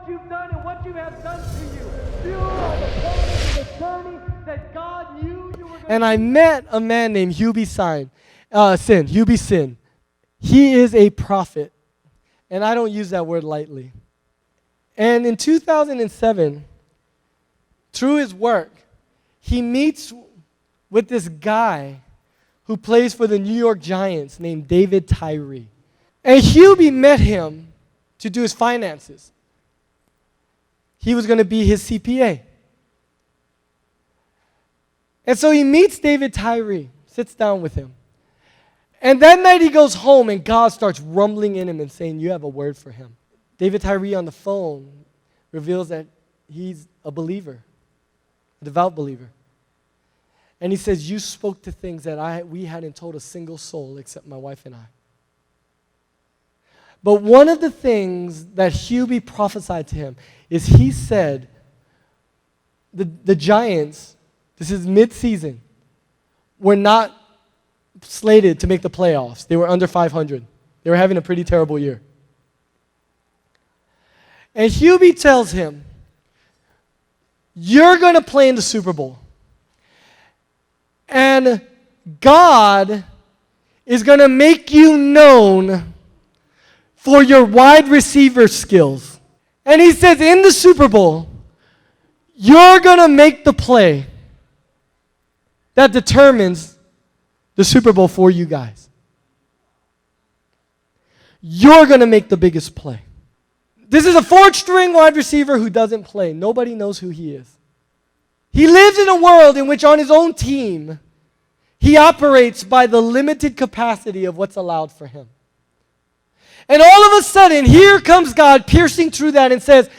what you've done and what you have done to you. You are the promise of attorney that God knew you were going to. And I met a man named Hubie Sin. He is a prophet. And I don't use that word lightly. And in 2007, through his work, he meets with this guy who plays for the New York Giants named David Tyree. And Hubie met him to do his finances. He was going to be his CPA. And so he meets David Tyree, sits down with him. And that night he goes home and God starts rumbling in him and saying, you have a word for him. David Tyree on the phone reveals that he's a believer, a devout believer. And he says, you spoke to things that we hadn't told a single soul except my wife and I. But one of the things that Hubie prophesied to him is he said, the Giants, this is mid-season, were not slated to make the playoffs. They were under 500. They were having a pretty terrible year. And Hubie tells him, you're going to play in the Super Bowl. And God is going to make you known for your wide receiver skills. And he says, in the Super Bowl, you're going to make the play that determines the Super Bowl for you guys. You're going to make the biggest play. This is a fourth-string wide receiver who doesn't play. Nobody knows who he is. He lives in a world in which on his own team, he operates by the limited capacity of what's allowed for him. And all of a sudden, here comes God piercing through that and says,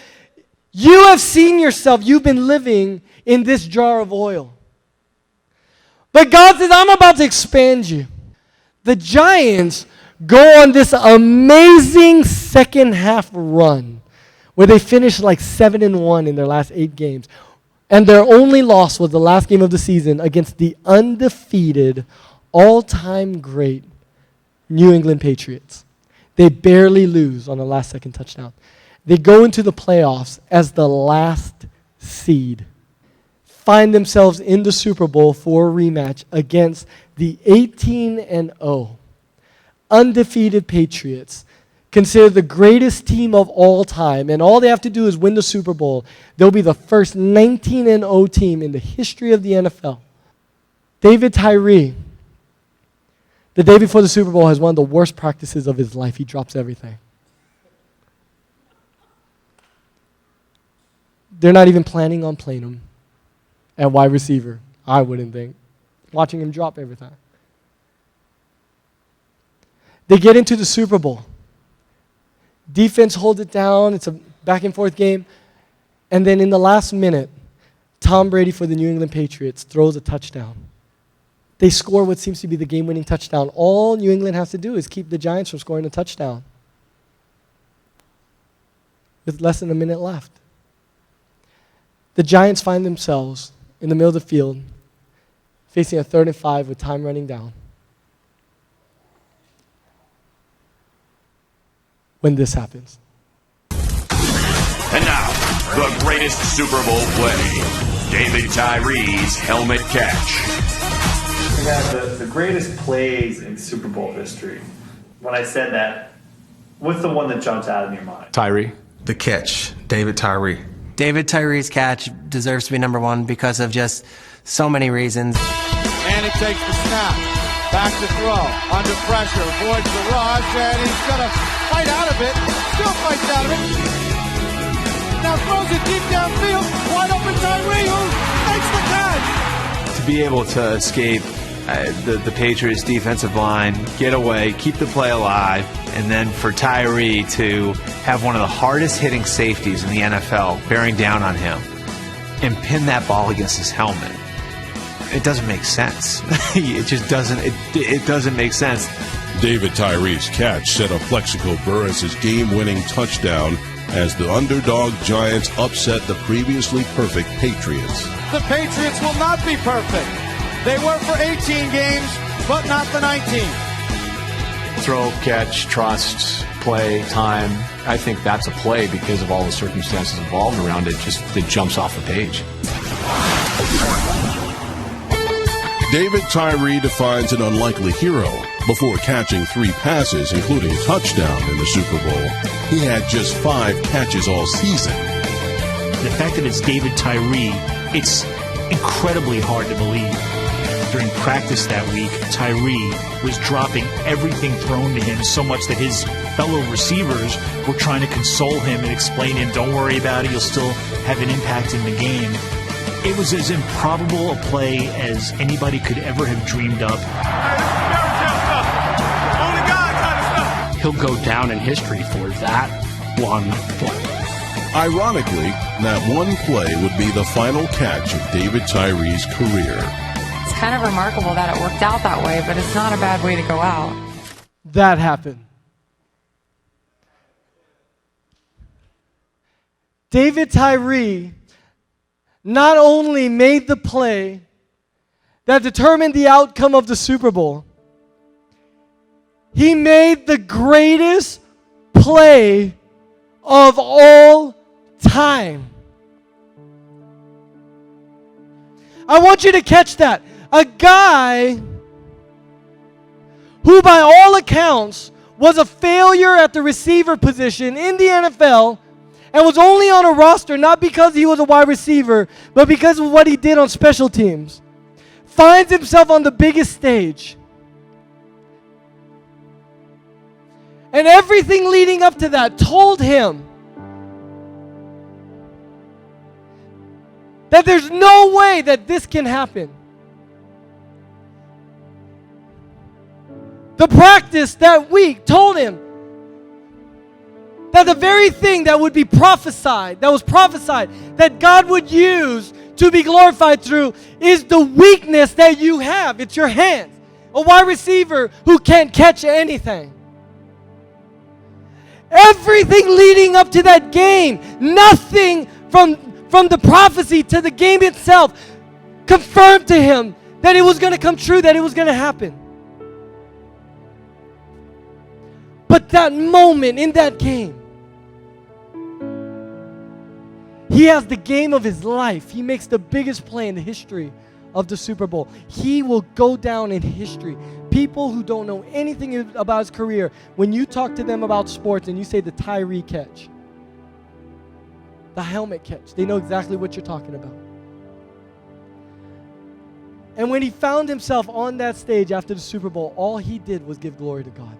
you have seen yourself, you've been living in this jar of oil. But God says, I'm about to expand you. The Giants go on this amazing second half run where they finished like 7-1 in their last 8 games. And their only loss was the last game of the season against the undefeated, all-time great New England Patriots. They barely lose on the last-second touchdown. They go into the playoffs as the last seed, find themselves in the Super Bowl for a rematch against the 18-0 undefeated Patriots, considered the greatest team of all time, and all they have to do is win the Super Bowl. They'll be the first 19-0 team in the history of the NFL. David Tyree, the day before the Super Bowl, has one of the worst practices of his life. He drops everything. They're not even planning on playing him at wide receiver, I wouldn't think. Watching him drop everything. They get into the Super Bowl. Defense holds it down. It's a back and forth game. And then in the last minute, Tom Brady for the New England Patriots throws a touchdown. They score what seems to be the game-winning touchdown. All New England has to do is keep the Giants from scoring a touchdown with less than a minute left. The Giants find themselves in the middle of the field facing a 3rd and 5 with time running down. When this happens. And now, the greatest Super Bowl play, David Tyree's helmet catch. We have the greatest plays in Super Bowl history. When I said that, what's the one that jumps out in your mind? Tyree. The catch, David Tyree. David Tyree's catch deserves to be number one because of just so many reasons. And he takes the snap. Back to throw. Under pressure. Avoids the rush. And he's going to fight out of it. Still fights out of it. Now throws it deep downfield. Wide open Tyree who makes the catch. To be able to escape the Patriots defensive line, get away, keep the play alive, and then for Tyree to have one of the hardest hitting safeties in the NFL bearing down on him and pin that ball against his helmet. It doesn't make sense. It just doesn't. It doesn't make sense. David Tyree's catch set up Plexico Burress' game-winning touchdown as the underdog Giants upset the previously perfect Patriots. The Patriots will not be perfect. They were for 18 games, but not the 19. Throw, catch, trust, play time. I think that's a play because of all the circumstances involved around it. It jumps off the page. David Tyree defines an unlikely hero. Before catching 3 passes, including a touchdown in the Super Bowl, he had just 5 catches all season. The fact that it's David Tyree, it's incredibly hard to believe. During practice that week, Tyree was dropping everything thrown to him so much that his fellow receivers were trying to console him and explain to him, don't worry about it, you'll still have an impact in the game. It was as improbable a play as anybody could ever have dreamed up. He'll go down in history for that one play. Ironically, that one play would be the final catch of David Tyree's career. It's kind of remarkable that it worked out that way, but it's not a bad way to go out. That happened. David Tyree not only made the play that determined the outcome of the Super Bowl, he made the greatest play of all time. I want you to catch that. A guy who by all accounts was a failure at the receiver position in the NFL and was only on a roster not because he was a wide receiver, but because of what he did on special teams, finds himself on the biggest stage. And everything leading up to that told him that there's no way that this can happen. The practice that week told him that the very thing that would be prophesied, that God would use to be glorified through, is the weakness that you have. It's your hands. A wide receiver who can't catch anything. Everything leading up to that game, nothing from the prophecy to the game itself confirmed to him that it was going to come true, that it was going to happen. But that moment in that game, he has the game of his life. He makes the biggest play in the history of the Super Bowl. He will go down in history. People who don't know anything about his career, when you talk to them about sports and you say the Tyree catch, the helmet catch, they know exactly what you're talking about. And when he found himself on that stage after the Super Bowl, all he did was give glory to God.